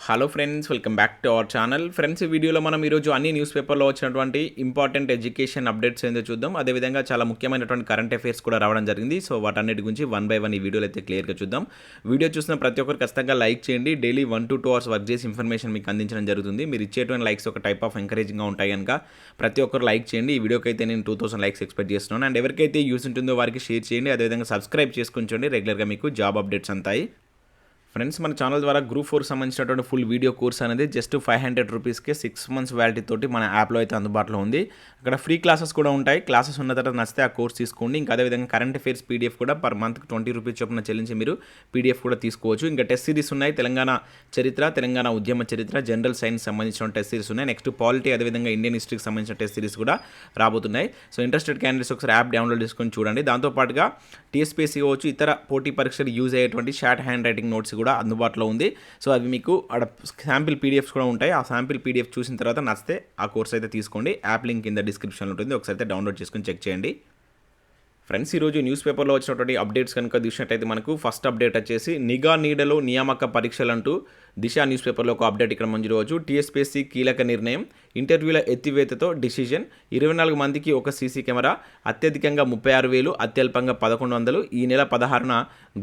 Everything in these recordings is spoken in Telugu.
Hello friends, welcome back to our channel. Friends, ఈ వీడియోలో మనం ఈరోజు అన్ని న్యూస్ పేపర్లో వచ్చినటువంటి ఇంపార్టెంట్ ఎడ్యుకేషన్ అప్డేట్స్ ఏందో చూద్దాం. అదేవిధంగా చాలా ముఖ్యమైనటువంటి కరెంట్ అఫైర్స్ కూడా రావడం జరిగింది. సో వాటన్నిటి గురించి వన్ బై వన్ ఈ వీడియోలో అయితే క్లియర్గా చూద్దాం. వీడియో చూసిన ప్రతి ఒక్కరు ఖచ్చితంగా లైక్ చేయండి. డైలీ 1 to 2 hours వర్క్ చేసి ఇన్ఫర్మేషన్ మీకు అందించడం జరుగుతుంది. మీరు ఇచ్చేటువంటి లైక్స్ ఒక టైప్ ఆఫ్ ఎంకరేజింగ్గా ఉంటాయి కనుక ప్రతి ఒక్కరు లైక్ చేయండి. ఈ వీడియోకి అయితే నేను 2000 లైక్స్ ఎక్స్పెక్ట్ చేస్తున్నాను. అండ్ ఎవరికైతే యూస్ ఉంటుందో వారికి షేర్ చేయండి. అదేవిధంగా సబ్స్క్రైబ్ చేసుకుని చూడండి. రెగ్యులర్గా మీకు జాబ్ అప్డేట్స్ అంతాయి. ఫ్రెండ్స్, మన ఛానల్ ద్వారా గ్రూప్ 4 సంబంధించినటువంటి ఫుల్ వీడియో కోర్స్ అనేది జస్ట్ 500 రూపీస్కే 6 months వ్యాలిటీ తోటి మన యాప్లో అయితే అందుబాటులో ఉంది. అక్కడ ఫ్రీ క్లాసెస్ కూడా ఉంటాయి. క్లాసెస్ ఉన్న తర్వాత నచ్చితే ఆ కోర్స్ తీసుకోండి. ఇంకా అదేవిధంగా కరెంట్ అఫైర్స్ పీడిఎఫ్ కూడా పర్ మంత్కి 20 రూపీస్ చొప్పున చెల్లించి మీరు పీడిఎఫ్ కూడా తీసుకోవచ్చు. ఇంకా టెస్ట్ సిరీస్ ఉన్నాయి. తెలంగాణ చరిత్ర, తెలంగాణ ఉద్యమ చరిత్ర, జనరల్ సైన్స్ సంబంధించిన టెస్ట్ సిరీస్ ఉన్నాయి. నెక్స్ట్ పాలిటీ, అదేవిధంగా ఇండియన్ హిస్టరీకి సంబంధించిన టెస్ట్ సిరీస్ కూడా రాబోతున్నాయి. సో ఇంట్రెస్టెడ్ క్యాండిడేట్స్ ఒకసారి యాప్ డౌన్లోడ్ చేసుకొని చూడండి. దాంతోపాటుగా టీఎస్పీఎస్సీ కావచ్చు, ఇతర పోటీ పరీక్షలు యూజ్ అయ్యేటువంటి షార్ట్ హ్యాండ్ రైటింగ్ నోట్స్ కూడా అందుబాటులో ఉంది. సో అవి మీకు శాంపిల్ పీడిఎఫ్స్ కూడా ఉంటాయి. ఆ శాంపిల్ పీడిఎఫ్ చూసిన తర్వాత నచ్చితే ఆ కోర్స్ అయితే తీసుకోండి. యాప్ లింక్ కింద డిస్క్రిప్షన్లో ఉంటుంది. ఒకసారి అయితే డౌన్లోడ్ చేసుకొని చెక్ చేయండి. ఫ్రెండ్స్, ఈరోజు న్యూస్ పేపర్లో వచ్చినటువంటి అప్డేట్స్ కనుక చూసినట్టయితే మనకు ఫస్ట్ అప్డేట్ వచ్చేసి నిఘా నీడలో నియామక పరీక్షలు అంటూ దిశ న్యూస్ పేపర్లో ఒక అప్డేట్ ఇక్కడ మనం చూడవచ్చు. టీఎస్పీఎస్సీ కీలక నిర్ణయం, ఇంటర్వ్యూల ఎత్తివేతతో డిసిజన్, 24 మందికి ఒక సీసీ కెమెరా, అత్యధికంగా 36,000, అత్యల్పంగా 1,100. ఈ నెల 16న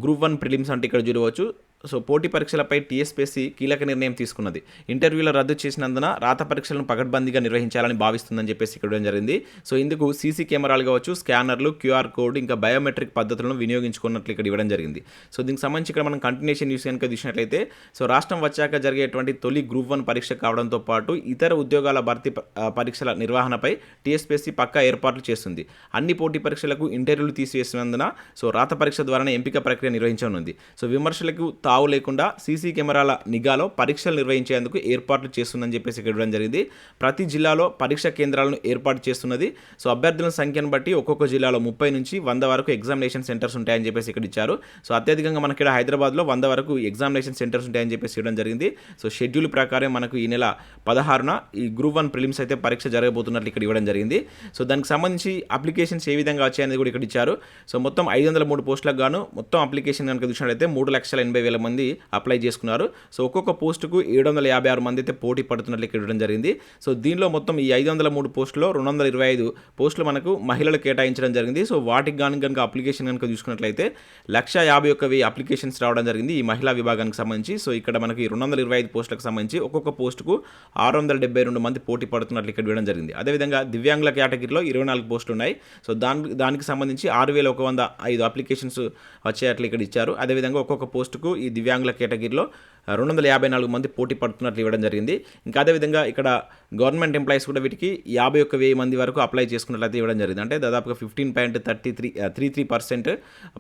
గ్రూప్ 1 ప్రిలిమ్స్ అంటే ఇక్కడ చూడవచ్చు. సో పోటీ పరీక్షలపై టీఎస్పీఎస్సీ కీలక నిర్ణయం తీసుకున్నది. ఇంటర్వ్యూల రద్దు చేసినందున రాత పరీక్షలను పకడ్బందీగా నిర్వహించాలని భావిస్తుందని చెప్పేసి ఇక్కడ జరిగింది. సో ఇందుకు సీసీ కెమెరాలు కావచ్చు, స్కానర్లు, క్యూఆర్ కోడ్, ఇంకా బయోమెట్రిక్ పద్ధతులను వినియోగించుకున్నట్లు ఇక్కడ ఇవ్వడం జరిగింది. సో దీనికి సంబంధించి ఇక్కడ మనం కంటిన్యూషన్ న్యూస్ కనుక చూసినట్లయితే, సో రాష్ట్రం వచ్చాక జరిగేటువంటి తొలి గ్రూప్ 1 పరీక్ష కావడంతో పాటు ఇతర ఉద్యోగాల భర్తీ పరీక్షల నిర్వహణపై టీఎస్పీఎస్సీ పక్కా ఏర్పాట్లు చేస్తుంది. అన్ని పోటీ పరీక్షలకు ఇంటర్వ్యూలు తీసివేసినందున సో రాత పరీక్ష ద్వారానే ఎంపిక ప్రక్రియ నిర్వహించనుంది. సో విమర్శలకు తావు లేకుండా సీసీ కెమెరాల నిఘాలో పరీక్షలు నిర్వహించేందుకు ఏర్పాట్లు చేస్తుందని చెప్పేసి ఇక్కడ ఇవ్వడం జరిగింది. ప్రతి జిల్లాలో పరీక్ష కేంద్రాలను ఏర్పాటు చేస్తున్నది. సో అభ్యర్థుల సంఖ్యను బట్టి ఒక్కొక్క జిల్లాలో 30 నుంచి 100 వరకు ఎగ్జామినేషన్ సెంటర్స్ ఉంటాయని చెప్పేసి ఇక్కడ ఇచ్చారు. సో అత్యధికంగా మనకి ఇక్కడ హైదరాబాద్లో 100 వరకు ఎగ్జామినేషన్ సెంటర్స్ ఉంటాయని చెప్పేసి ఇవ్వడం జరిగింది. సో షెడ్యూల్ ప్రకారం మనకు ఈ నెల 16న ఈ గ్రూప్ 1 ప్రిలిమ్స్ అయితే పరీక్ష జరగబోతున్నట్లు ఇక్కడ ఇవ్వడం జరిగింది. సో దానికి సంబంధించి అప్లికేషన్స్ ఏ విధంగా వచ్చాయనేది కూడా ఇక్కడ ఇచ్చారు. సో మొత్తం 503 పోస్టులకు గాను మొత్తం అప్లికేషన్ కనుక చూసినట్లయితే 3,80,000 మంది అప్లై చేసుకున్నారు. సో ఒక్కొక్క పోస్టుకు 756 మంది అయితే పోటీ పడుతున్నట్లు ఇక్కడ ఇవ్వడం జరిగింది. సో దీనిలో మొత్తం ఈ 503 పోస్టులో 225 పోస్టులు మనకు మహిళలు కేటాయించడం జరిగింది. సో వాటికి కనుక అప్లికేషన్ కనుక చూసుకున్నట్లయితే 151,000 అప్లికేషన్స్ రావడం జరిగింది ఈ మహిళా విభాగానికి సంబంధించి. సో ఇక్కడ మనకి 225 పోస్టులకు సంబంధించి ఒక్కొక్క పోస్టుకు 672 మంది పోటీ పడుతున్నట్లు ఇక్కడ ఇవ్వడం జరిగింది. అదేవిధంగా దివ్యాంగుల కేటగిరీలో 24 పోస్టులు ఉన్నాయి. సో దానికి సంబంధించి 6,105 అప్లికేషన్స్ వచ్చేట్లు ఇక్కడ ఇచ్చారు. అదేవిధంగా ఒక్కొక్క పోస్టుకు ఈ దివ్యాంగుల కేటగిరీలో 254 మంది పోటీ పడుతున్నట్లు ఇవ్వడం జరిగింది. ఇంకా అదేవిధంగా ఇక్కడ గవర్నమెంట్ ఎంప్లాయీస్ కూడా వీటికి 51,000 మంది వరకు అప్లై చేసుకున్నట్లయితే ఇవ్వడం జరిగింది. అంటే దాదాపుగా 15.33%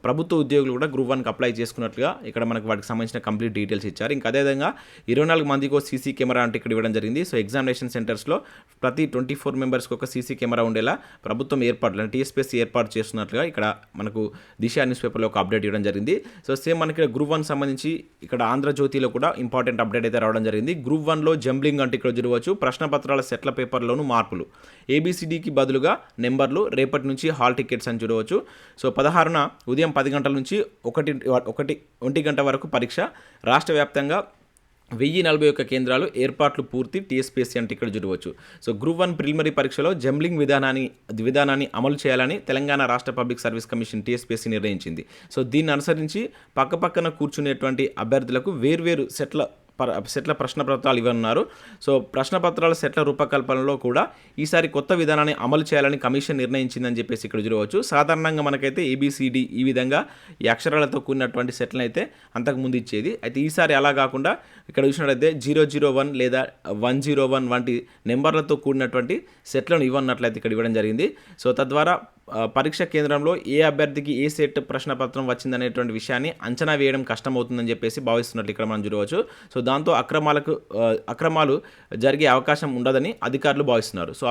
ప్రభుత్వ ఉద్యోగులు కూడా గ్రూప్ 1కి అప్లై చేసుకున్నట్లుగా ఇక్కడ మనకు వాటికి సంబంధించిన కంప్లీట్ డీటెయిల్స్ ఇచ్చారు. ఇంకా అదేవిధంగా 24 మందికి సీసీ కెమెరా అంటే ఇక్కడ ఇవ్వడం జరిగింది. సో ఎగ్జామినేషన్ సెంటర్స్లో ప్రతి 24 మెంబర్స్కి ఒక సీసీ కెమెరా ఉండేలా ప్రభుత్వం ఏర్పాట్లు టీఎస్పీఎస్సీ ఏర్పాటు చేస్తున్నట్లుగా ఇక్కడ మనకు దిశ న్యూస్ పేపర్లో ఒక అప్డేట్ ఇవ్వడం జరిగింది. సో సేమ్ మనకి గ్రూప్ 1 సంబంధించి ఇక్కడ ఆంధ్రజ్యోతిలో కూడా ఇంపార్టెంట్ అప్డేట్ అయితే రావడం జరిగింది. గ్రూప్ 1లో జంబ్లింగ్ అంటే ఇక్కడ చూడవచ్చు. ప్రశ్నపత్రాల సెట్ల పేపర్లోను మార్పులు, ఏబిసిడికి బదులుగా నెంబర్లు, రేపటి నుంచి హాల్ టికెట్స్ అని చూడవచ్చు. సో 16న ఉదయం 10 గంటల నుంచి 1 గంట వరకు పరీక్ష. రాష్ట్ర వ్యాప్తంగా 1041 కేంద్రాలు, ఏర్పాట్లు పూర్తి. టీఎస్పీఎస్సీ అంటే ఇక్కడ చూడవచ్చు. సో గ్రూప్ 1 ప్రిలిమినరీ పరీక్షలో జంబ్లింగ్ విధానాన్ని అమలు చేయాలని తెలంగాణ రాష్ట్ర పబ్లిక్ సర్వీస్ కమిషన్ టీఎస్పీఎస్సీ నిర్ణయించింది. సో దీన్ని అనుసరించి పక్కపక్కన కూర్చునేటువంటి అభ్యర్థులకు వేర్వేరు సెట్ల ప్రశ్నపత్రాలు ఇవ్వనున్నారు. సో ప్రశ్నపత్రాల సెట్ల రూపకల్పనలో కూడా ఈసారి కొత్త విధానాన్ని అమలు చేయాలని కమిషన్ నిర్ణయించిందని చెప్పేసి ఇక్కడ చూడవచ్చు. సాధారణంగా మనకైతే ఏబిసిడి ఈ విధంగా ఈ అక్షరాలతో కూడినటువంటి సెట్లను అయితే అంతకుముందు ఇచ్చేది. అయితే ఈసారి అలా కాకుండా ఇక్కడ చూసినట్లయితే 001 లేదా 101 వంటి నెంబర్లతో కూడినటువంటి సెట్లను ఇవ్వనట్లయితే ఇక్కడ ఇవ్వడం జరిగింది. సో తద్వారా పరీక్ష కేంద్రంలో ఏ అభ్యర్థికి ఏ సెట్ ప్రశ్నపత్రం వచ్చిందనేటువంటి విషయాన్ని అంచనా వేయడం కష్టమవుతుందని చెప్పేసి భావిస్తున్నట్లు ఇక్కడ మనం చూడవచ్చు. సో దాంతో అక్రమాలు జరిగే అవకాశం ఉండదని అధికారులు భావిస్తున్నారు. సో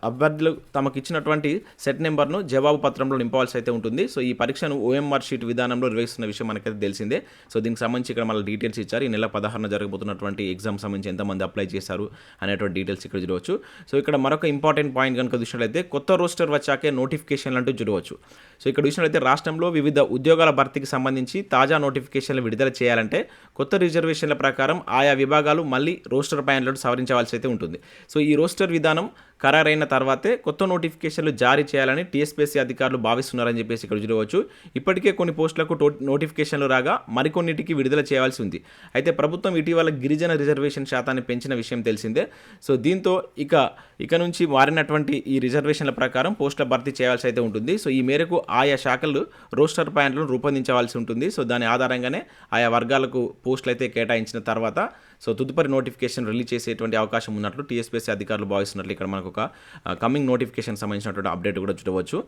అభ్యర్థులు తమకు ఇచ్చినటువంటి సెట్ నెంబర్ను జవాబు పత్రంలో నింపవలసి అయితే ఉంటుంది. సో ఈ పరీక్షను ఓఎంఆర్ షీట్ విధానంలో నిర్వహిస్తున్న విషయం మనకైతే తెలిసిందే. సో దీనికి సంబంధించి ఇక్కడ మళ్ళీ డీటెయిల్స్ ఇచ్చారు. ఈ నెల 16న జరగబోతున్నటువంటి ఎగ్జామ్ సంబంధించి ఎంతమంది అప్లై చేశారు అనేటువంటి డీటెయిల్స్ ఇక్కడ చూడవచ్చు. సో ఇక్కడ మరొక ఇంపార్టెంట్ పాయింట్ కనుక చూసినట్లయితే కొత్త రోస్టర్ వచ్చాక శాఖే నోటిఫికేషన్లు అంటూ చూడవచ్చు. సో ఇక్కడ చూసినట్లయితే రాష్ట్రంలో వివిధ ఉద్యోగాల భర్తీకి సంబంధించి తాజా నోటిఫికేషన్లు విడుదల చేయాలంటే కొత్త రిజర్వేషన్ల ప్రకారం ఆయా విభాగాలు మళ్ళీ రోస్టర్ ప్యానెల్ను సవరించవలసి అయితే ఉంటుంది. సో ఈ రోస్టర్ విధానం ఖరారైన తర్వాతే కొత్త నోటిఫికేషన్లు జారీ చేయాలని టీఎస్పీఎస్సీ అధికారులు భావిస్తున్నారని చెప్పేసి ఇక్కడ చూడవచ్చు. ఇప్పటికే కొన్ని పోస్టులకు నోటిఫికేషన్లు రాగా మరికొన్నిటికి విడుదల చేయాల్సి ఉంది. అయితే ప్రభుత్వం ఇటీవల గిరిజన రిజర్వేషన్ శాతాన్ని పెంచిన విషయం తెలిసిందే. సో దీంతో ఇక నుంచి మారినటువంటి ఈ రిజర్వేషన్ల ప్రకారం పోస్టుల భర్తీ చేయాల్సి అయితే ఉంటుంది. సో ఈ మేరకు ఆయా శాఖలు రోస్టర్ ప్యానెల్ను రూపొందించవలసి ఉంటుంది. సో దాని ఆధారంగానే ఆయా వర్గాలకు పోస్టులు అయితే కేటాయించిన తర్వాత సో తదుపరి నోటిఫికేషన్ రిలీజ్ చేసేటువంటి అవకాశం ఉన్నట్లు టీఎస్పీఎస్సీ అధికారులు భావిస్తున్నట్లు ఇక్కడ మనకు ఒక కమింగ్ నోటిఫికేషన్ సంబంధించినటువంటి అప్డేట్ కూడా చూడవచ్చు.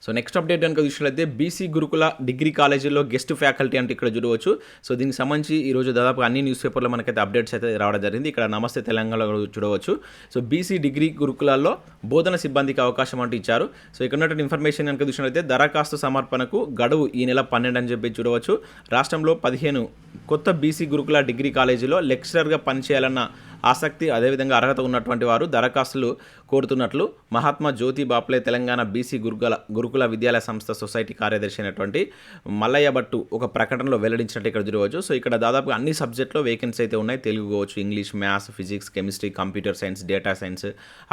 సో నెక్స్ట్ అప్డేట్ కనుక చూసినట్లయితే బీసీ గురుకుల డిగ్రీ కాలేజీల్లో గెస్ట్ ఫ్యాకల్టీ అంటే ఇక్కడ చూడవచ్చు. సో దీనికి సంబంధించి ఈరోజు దాదాపు అన్ని న్యూస్ పేపర్లో మనకైతే అప్డేట్స్ అయితే రావడం జరిగింది. ఇక్కడ నమస్తే తెలంగాణలో చూడవచ్చు. సో బీసీ డిగ్రీ గురుకులాల్లో బోధన సిబ్బందికి అవకాశం అంటూ ఇచ్చారు. సో ఇక్కడ ఉన్నటువంటి ఇన్ఫర్మేషన్ కనుక చూసినట్లయితే దరఖాస్తు సమర్పణకు గడువు ఈ నెల 12 అని చెప్పి చూడవచ్చు. రాష్ట్రంలో 15 కొత్త బీసీ గురుకుల డిగ్రీ కాలేజీలో లెక్చరర్గా పనిచేయాలన్న ఆసక్తి అదేవిధంగా అర్హత ఉన్నటువంటి వారు దరఖాస్తులు కోరుతున్నట్లు మహాత్మా జ్యోతి బాప్లే తెలంగాణ బీసీ గురుకుల విద్యాలయ సంస్థ సొసైటీ కార్యదర్శి అయినటువంటి మల్లయ్య భట్టు ఒక ప్రకటనలో వెల్లడించినట్టు ఇక్కడ చూడవచ్చు. సో ఇక్కడ దాదాపు అన్ని సబ్జెక్టులో వేకెన్సీ అయితే ఉన్నాయి. తెలుగు కావచ్చు, English, maths, physics, chemistry, computer science, data science,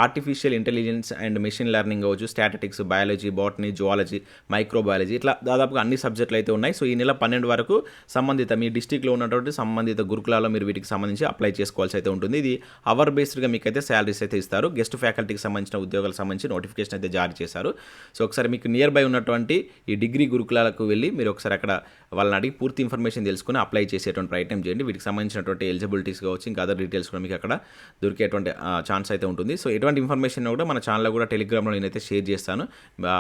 artificial intelligence and machine learning కావచ్చు, statistics, biology, botany, zoology, microbiology, ఇట్లా దాదాపుగా అన్ని సబ్జెక్టులు అయితే ఉన్నాయి. సో ఈ నెల 12 వరకు సంబంధిత మీ డిస్టిక్లో ఉన్నటువంటి సంబంధిత గురుకులాల్లో మీరు వీటికి సంబంధించి అప్లై చేసుకోవాల్సి అయితే ఉంటుంది. ఇది అవర్ బేస్డ్గా మీకైతే శాలరీస్ అయితే ఇస్తారు. గెస్ట్ ఫ్యాకల్టీకి సంబంధించిన ఉద్యోగాలకు సంబంధించి నోటిఫికేషన్ అయితే జారీ చేశారు. సో ఒకసారి మీకు నియర్ బై ఉన్నటువంటి ఈ డిగ్రీ గురుకులాలకు వెళ్ళి మీరు ఒకసారి అక్కడ వాళ్ళని అడిగి పూర్తి ఇన్ఫర్మేషన్ తెలుసుకుని అప్లై చేసేటువంటి ప్రయత్నం చేయండి. వీటికి సంబంధించినటువంటి ఎలిజిబిలిటీస్ కావచ్చు, ఇంకా అదర్ డీటెయిల్స్ కూడా మీకు అక్కడ దొరికేటువంటి ఛాన్స్ అయితే ఉంటుంది. సో ఎటువంటి ఇన్ఫర్మేషన్ కూడా మన ఛానల్లో కూడా టెలిగ్రామ్లో నేనైతే షేర్ చేస్తాను.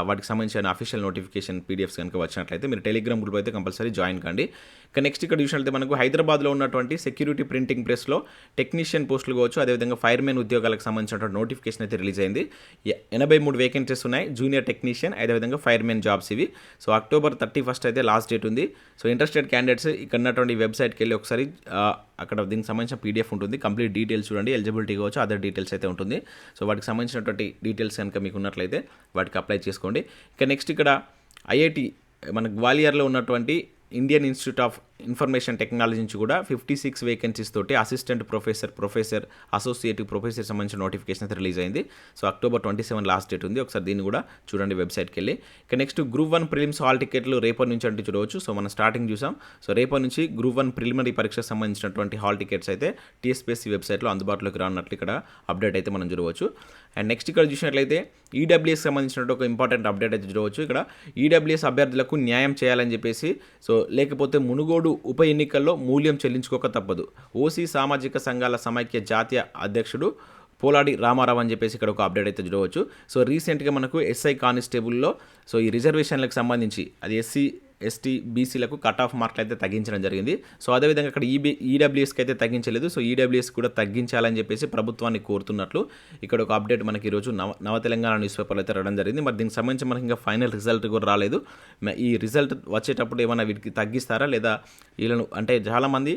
వాటికి సంబంధించిన అఫీషియల్ నోటిఫికేషన్ పీడిఎఫ్స్ కనుక వచ్చినట్లయితే మీరు టెలిగ్రామ్ గ్రూప్ అయితే కంపల్సరీ జాయిన్ కండి. ఇక నెక్స్ట్ ఇక్కడ చూసినట్లయితే మనకు హైదరాబాద్లో ఉన్నటువంటి సెక్యూరిటీ ప్రింటింగ్ ప్రెస్లో టెక్నీషియన్ పోస్టులు కావచ్చు, అదేవిధంగా ఫైర్మెన్ ఉద్యోగాలకు సంబంధించినటువంటి నోటిఫికేషన్ అయితే రిలీజ్ అయింది. 83 వేకెన్సీస్ ఉన్నాయి. జూనియర్ టెక్నీషియన్ అదేవిధంగా ఫైర్మెన్ జాబ్స్ ఇవి. సో అక్టోబర్ 31 అయితే లాస్ట్ డేట్ ఉంది. సో ఇంట్రెస్టెడ్ క్యాండిడేట్స్ ఇక్కడ ఉన్నటువంటి వెబ్సైట్కి వెళ్ళి ఒకసారి అక్కడ దీనికి సంబంధించిన పీడిఎఫ్ ఉంటుంది. కంప్లీట్ డీటెయిల్స్ చూడండి, ఎలిజిబిలిటీ కావచ్చు, అదర్ డీటెయిల్స్ అయితే ఉంటుంది. సో వాటికి సంబంధించినటువంటి డీటెయిల్స్ కనుక మీకు ఉన్నట్లయితే వాటికి అప్లై చేసుకోండి. ఇక నెక్స్ట్ ఇక్కడ ఐఐటి మన గ్వాలియర్లో ఉన్నటువంటి Indian institute of information technology నుంచి కూడా 56 వేకెన్సీస్ తోటి అసిస్టెంట్ ప్రొఫెసర్, అసోసియేటివ్ ప్రొఫెసర్ సంబంధించిన నోటిఫికేషన్ అయితే రిలీజ్ అయింది. సో అక్టోబర్ 27 లాస్ట్ డేట్ ఉంది. ఒకసారి దీన్ని కూడా చూడండి వెబ్సైట్కి వెళ్ళి. ఇక నెక్స్ట్ గ్రూప్ 1 ప్రిలిమ్స్ హాల్ టికెట్లు రేపటి నుంచి అంటే చూడవచ్చు. సో మనం స్టార్టింగ్ చూసాం. సో రేపటి నుంచి గ్రూప్ 1 ప్రిలిమినరీ పరీక్షకు సంబంధించినటువంటి హాల్ టికెట్స్ అయితే టీఎస్పీఎస్సీ వెబ్సైట్లో అందుబాటులోకి రానున్నట్లు ఇక్కడ అప్డేట్ అయితే మనం చూడవచ్చు. అండ్ నెక్స్ట్ ఇక్కడ చూసినట్లయితే ఈడబ్ల్యూఎస్ సంబంధించినట్టు ఒక ఇంపార్టెంట్ అప్డేట్ అయితే చూడవచ్చు. ఇక్కడ ఈడబ్ల్యూఎస్ అభ్యర్థులకు న్యాయం చేయాలని చెప్పేసి సో లేకపోతే మునుగోడు ఉప ఎన్నికల్లో మూల్యం చెల్లించుకోక తప్పదు. ఓసీ సామాజిక సంఘాల సమైక్య జాతీయ అధ్యక్షుడు పోలాడి రామారావు అని చెప్పేసి ఇక్కడ ఒక అప్డేట్ అయితే చూడవచ్చు. సో రీసెంట్గా మనకు ఎస్ఐ కానిస్టేబుల్లో సో ఈ రిజర్వేషన్లకు సంబంధించి అది ఎస్సీ, ఎస్టీ, బీసీలకు కట్ ఆఫ్ మార్కులు అయితే తగ్గించడం జరిగింది. సో అదేవిధంగా ఇక్కడ ఈడబ్ల్యూఎస్కి అయితే తగ్గించలేదు. సో ఈడబ్ల్యూఎస్ కూడా తగ్గించాలని చెప్పేసి ప్రభుత్వాన్ని కోరుతున్నట్లు ఇక్కడ ఒక అప్డేట్ మనకి ఈరోజు నవ తెలంగాణ న్యూస్ పేపర్లో అయితే రావడం జరిగింది. మరి దీనికి సంబంధించి మనకి ఇంకా ఫైనల్ రిజల్ట్ కూడా రాలేదు. ఈ రిజల్ట్ వచ్చేటప్పుడు ఏమైనా వీటికి తగ్గిస్తారా లేదా వీళ్ళను అంటే చాలామంది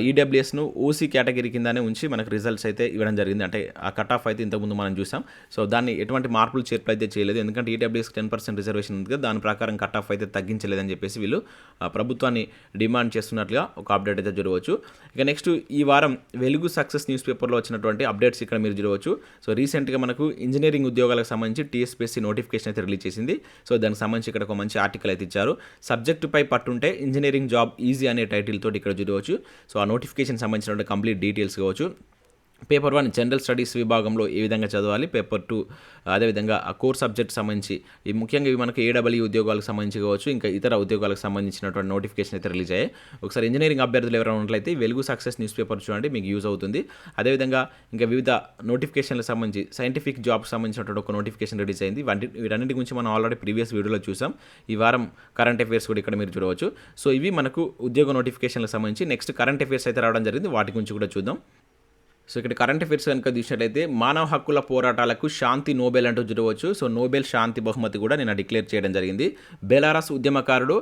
ఈడబ్ల్యూఎస్ను ఓసీ కేటగిరీ కిందనే ఉంచి మనకు రిజల్ట్స్ అయితే ఇవ్వడం జరిగింది. అంటే ఆ కట్ ఆఫ్ అయితే ఇంతకుముందు మనం చూసాం. సో దాన్ని ఎటువంటి మార్పులు చేర్పులు అయితే చేయలేదు. ఎందుకంటే ఈడబ్ల్యూఎస్కి 10% రిజర్వేషన్ ఉంది కదా, దాని ప్రకారం కట్ ఆఫ్ అయితే తగ్గించలేదని చెప్పేసి వీళ్ళు ప్రభుత్వాన్ని డిమాండ్ చేస్తున్నట్లుగా ఒక అప్డేట్ అయితే చూడవచ్చు. ఇక నెక్స్ట్ ఈ వారం వెలుగు సక్సెస్ న్యూస్ పేపర్లో వచ్చినటువంటి అప్డేట్స్ ఇక్కడ మీరు చూడవచ్చు. సో రీసెంట్గా మనకు ఇంజనీరింగ్ ఉద్యోగాలకు సంబంధించి టీఎస్పీఎస్సీ నోటిఫికేషన్ అయితే రిలీజ్ చేసింది. సో దానికి సంబంధించి ఇక్కడ ఒక మంచి ఆర్టికల్ అయితే ఇచ్చారు. సబ్జెక్టుపై పట్టుంటే ఇంజనీరింగ్ జాబ్ ఈజీ అనే టైటిల్ తోటి ఇక్కడ చూడవచ్చు. సో ఆ నోటిఫికేషన్ సంబంధించిన కంప్లీట్ డీటెయిల్స్ కావచ్చు. పేపర్ 1 జనరల్ స్టడీస్ విభాగంలో ఏ విధంగా చదవాలి, పేపర్ 2 అదేవిధంగా ఆ కోర్ సబ్జెక్ట్ సంబంధించి ఈ ముఖ్యంగా ఇవి మనకు ఏడబ్ల్యూ ఉద్యోగాలకు సంబంధించి కావచ్చు, ఇంకా ఇతర ఉద్యోగాలకు సంబంధించినటువంటి నోటిఫికేషన్ అయితే రిలీజ్ అయ్యాయి. ఒకసారి ఇంజనీరింగ్ అభ్యర్థులు ఎవరైనా ఉన్నట్లయితే వెలుగు సక్సెస్ న్యూస్ పేపర్ చూడండి, మీకు యూజ్ అవుతుంది. అదేవిధంగా ఇంకా వివిధ నోటిఫికేషన్లకు సంబంధించి సైంటిఫిక్ జాబ్కి సంబంధించినటువంటి ఒక నోటిఫికేషన్ రిలీజ్ అయింది. వీటన్నిటి గురించి మనం ఆల్రెడీ ప్రీవియస్ వీడియోలో చూసాం. ఈ వారం కరెంట్ అఫైర్స్ కూడా ఇక్కడ మీరు చూడవచ్చు. సో ఇవి మనకు ఉద్యోగ నోటిఫికేషన్లకు సంబంధించి. నెక్స్ట్ కరెంట్ అఫైర్స్ అయితే రావడం జరిగింది, వాటి గురించి కూడా చూద్దాం. సో ఇక్కడ కరెంట్ అఫైర్స్ కనుక చూసినట్లయితే మానవ హక్కుల పోరాటాలకు శాంతి నోబెల్ అంటూ చూడవచ్చు. సో నోబెల్ శాంతి బహుమతి కూడా నిన్న డిక్లేర్ చేయడం జరిగింది. బెలారస్ ఉద్యమకారుడు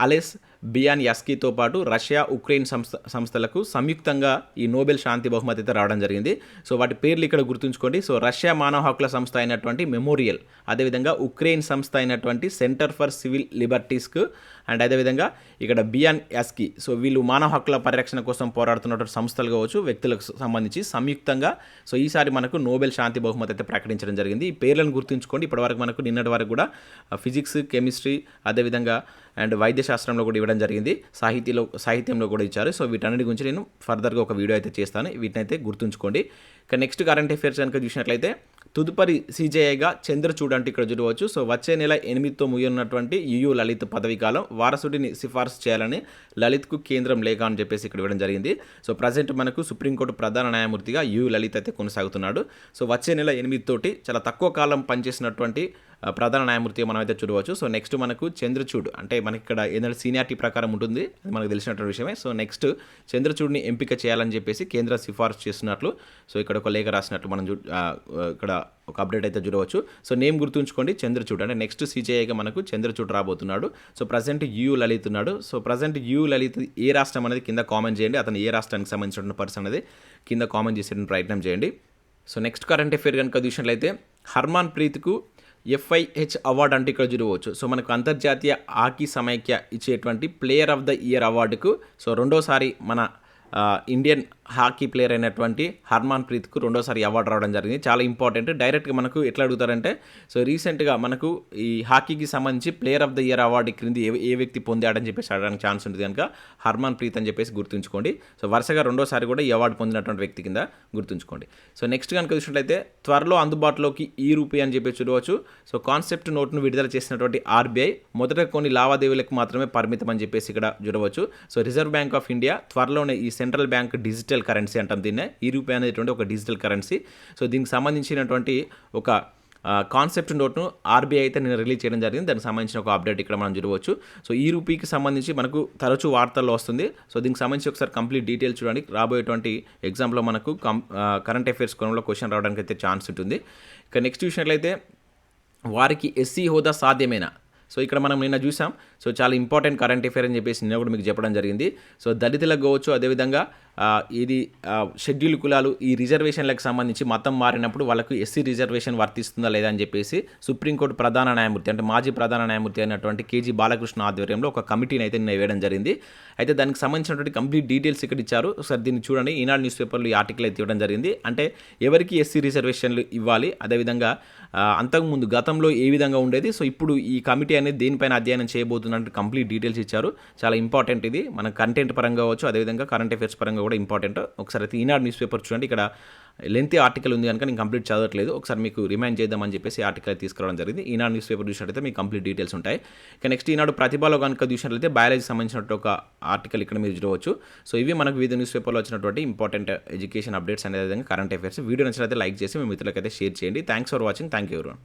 అలెస్ బియాన్యాస్కీతో పాటు రష్యా, ఉక్రెయిన్ సంస్థలకు సంయుక్తంగా ఈ నోబెల్ శాంతి బహుమతి అయితే రావడం జరిగింది. సో వాటి పేర్లు ఇక్కడ గుర్తుంచుకోండి. సో రష్యా మానవ హక్కుల సంస్థ అయినటువంటి మెమోరియల్, అదేవిధంగా ఉక్రెయిన్ సంస్థ అయినటువంటి సెంటర్ ఫర్ సివిల్ లిబర్టీస్కు, అండ్ అదేవిధంగా ఇక్కడ బియాన్యాస్కీ. సో వీళ్ళు మానవ హక్కుల పరిరక్షణ కోసం పోరాడుతున్నటువంటి సంస్థలు కావచ్చు, వ్యక్తులకు సంబంధించి సంయుక్తంగా సో ఈసారి మనకు నోబెల్ శాంతి బహుమతి అయితే ప్రకటించడం జరిగింది. ఈ పేర్లను గుర్తుంచుకోండి. ఇప్పటివరకు మనకు నిన్నటి వరకు కూడా ఫిజిక్స్, కెమిస్ట్రీ, అదేవిధంగా అండ్ వైద్య శాస్త్రంలో కూడా ఇవ్వడం జరిగింది, సాహిత్యంలో కూడా ఇచ్చారు. సో వీటన్నిటి గురించి నేను ఫర్దర్గా ఒక వీడియో అయితే చేస్తాను, వీటినైతే గుర్తుంచుకోండి. ఇక నెక్స్ట్ కరెంట్ అఫైర్స్ కనుక చూసినట్లయితే తదుపరి సీజేఐగా చంద్రచూడ్ అంటే ఇక్కడ చూడవచ్చు. సో వచ్చే నెల 8తో ముగియనున్నటువంటి యుయు లలిత్ పదవీ కాలం వారసుడిని సిఫార్సు చేయాలని లలిత్కు కేంద్రం లేఖ అని చెప్పేసి ఇక్కడ ఇవ్వడం జరిగింది. సో ప్రజెంట్ మనకు సుప్రీంకోర్టు ప్రధాన న్యాయమూర్తిగా యుయు లలిత్ అయితే కొనసాగుతున్నాడు. సో వచ్చే నెల 8 తోటి చాలా తక్కువ కాలం పనిచేసినటువంటి ప్రధాన న్యాయమూర్తిగా మనం అయితే చూడవచ్చు. సో నెక్స్ట్ మనకు చంద్రచూడ్ అంటే మనకి ఇక్కడ ఏదైనా సీనియారిటీ ప్రకారం ఉంటుంది, అది మనకు తెలిసినటువంటి విషయమే. సో నెక్స్ట్ చంద్రచూడ్ని ఎంపిక చేయాలని చెప్పేసి కేంద్ర సిఫార్సు చేస్తున్నట్లు సో ఇక్కడ ఒక లేఖ రాసినట్లు మనం ఇక్కడ ఒక అప్డేట్ అయితే చూడవచ్చు. సో నేమ్ గుర్తుంచుకోండి, చంద్రచూడ్ అంటే నెక్స్ట్ సీజేఐగా మనకు చంద్రచూడ్ రాబోతున్నాడు. సో ప్రజెంట్ యుయు లలిత్ ఉన్నాడు. సో ప్రజెంట్ యుయు లలిత్ ఏ రాష్ట్రం అనేది కింద కామెంట్ చేయండి, అతను ఏ రాష్ట్రానికి సంబంధించిన పర్సన్ అనేది కింద కామెంట్ చేసే ప్రయత్నం చేయండి. సో నెక్స్ట్ కరెంట్ అఫైర్ కనుక చూసినట్లయితే హర్మన్ ప్రీత్కు FIH అవార్డు అంటే ఇక్కడ చూడవచ్చు. సో మనకు అంతర్జాతీయ హాకీ సమైక్య ఇచ్చేటువంటి ప్లేయర్ ఆఫ్ ద ఇయర్ అవార్డుకు సో రెండోసారి మన ఇండియన్ హాకీ ప్లేయర్ అయినటువంటి హర్మన్ ప్రీత్కు రెండోసారి అవార్డు రావడం జరిగింది. చాలా ఇంపార్టెంట్. డైరెక్ట్గా మనకు ఎట్లా అడుగుతారంటే సో రీసెంట్గా మనకు ఈ హాకీకి సంబంధించి player of the year award క్రింది ఏ వ్యక్తి పొందాడని చెప్పేసి అడగడానికి ఛాన్స్ ఉంటుంది కనుక హర్మన్ ప్రీత్ అని చెప్పేసి గుర్తుంచుకోండి. సో వరుసగా రెండోసారి కూడా ఈ అవార్డు పొందినటువంటి వ్యక్తి కింద గుర్తుంచుకోండి. సో నెక్స్ట్ కనుక చూసినట్లయితే త్వరలో అందుబాటులోకి ఈ రూపీ అని చెప్పేసి చూడవచ్చు. సో కాన్సెప్ట్ నోట్ను విడుదల చేసినటువంటి RBI మొదట కొన్ని లావాదేవీలకు మాత్రమే పరిమితం అని చెప్పేసి ఇక్కడ చూడవచ్చు. So reserve bank of India త్వరలోనే ఈ సెంట్రల్ బ్యాంక్ డిజిటల్ కరెన్సీ అంటాం దీన్నే, ఈ రూపీ అనేటువంటి ఒక డిజిటల్ కరెన్సీ. సో దీనికి సంబంధించినటువంటి ఒక కాన్సెప్ట్ నోట్ను RBI అయితే నేను రిలీజ్ చేయడం జరిగింది. దానికి సంబంధించిన ఒక అప్డేట్ ఇక్కడ మనం చూడవచ్చు. సో ఈ రూపీకి సంబంధించి మనకు తరచూ వార్తల్లో వస్తుంది. సో దీనికి సంబంధించి ఒకసారి కంప్లీట్ డీటెయిల్స్ చూడండి. రాబోయేటువంటి ఎగ్జామ్లో మనకు కరెంట్ అఫైర్స్ కోణంలో క్వశ్చన్ రావడానికి అయితే ఛాన్స్ ఉంటుంది. ఇక నెక్స్ట్ చూసినట్లయితే వారికి SC హోదా సాధ్యమేనా? సో ఇక్కడ మనం నిన్న చూసాం. సో చాలా ఇంపార్టెంట్ కరెంట్ అఫైర్ అని చెప్పేసి నిన్న కూడా మీకు చెప్పడం జరిగింది. సో దళితులకు కావచ్చు, అదేవిధంగా ఇది షెడ్యూల్ కులాలు ఈ రిజర్వేషన్లకు సంబంధించి మతం మారినప్పుడు వాళ్ళకు SC రిజర్వేషన్ వర్తిస్తుందా లేదా అని చెప్పేసి సుప్రీంకోర్టు ప్రధాన న్యాయమూర్తి అంటే మాజీ ప్రధాన న్యాయమూర్తి అయినటువంటి KG బాలకృష్ణ ఆధ్వర్యంలో ఒక కమిటీని అయితే నిన్న వేయడం జరిగింది. అయితే దానికి సంబంధించినటువంటి కంప్లీట్ డీటెయిల్స్ ఇక్కడ ఇచ్చారు. ఒకసారి దీన్ని చూడండి. ఈనాడు న్యూస్ పేపర్లో ఈ ఆర్టికల్ అయితే ఇవ్వడం జరిగింది. అంటే ఎవరికి SC రిజర్వేషన్లు ఇవ్వాలి, అదేవిధంగా అంతకుముందు గతంలో ఏ విధంగా ఉండేది, సో ఇప్పుడు ఈ కమిటీ అనేది దేనిపైన అధ్యయనం చేయబోతున్నట్టు కంప్లీట్ డీటెయిల్స్ ఇచ్చారు. చాలా ఇంపార్టెంట్ ఇది, మన కంటెంట్ పరంగా కావచ్చు, అదేవిధంగా కరెంట్ అఫైర్స్ పరంగా కూడా ఇంపార్టెంట్. ఒకసారి అయితే ఈనాడు న్యూస్ పేపర్ చూడండి. ఇక్కడ లెంతీ ఆర్టికల్ ఉంది కనుక నేను కంప్లీట్ చదవట్లేదు, ఒకసారి మీకు రిమైండ్ చేద్దామని చెప్పేసి ఆర్టికల్ తీసుకురావడం జరిగింది. ఈనాడు న్యూస్ పేపర్ చూసినట్లయితే మీకు కంప్లీట్ డీటెయిల్స్ ఉంటాయి. ఇక నెక్స్ట్ ఈనాడు ప్రతిభలో కనుక చూసినట్లయితే బయాలజీ సంబంధించినట్టు ఒక ఆర్టికల్ ఇక్కడ మీరు చూడవచ్చు. సో ఇవి మనకు వివిధ న్యూస్ పేపర్లో వచ్చినటువంటి ఇంపార్టెంట్ ఎడ్యుకేషన్ అప్డేట్స్ అనే విధంగా కరెంట్ అఫైర్స్. వీడియో నచ్చినట్లయితే లైక్ చేసి మీ మిత్రులకైతే షేర్ చేయండి. Thanks for watching. Thank you everyone.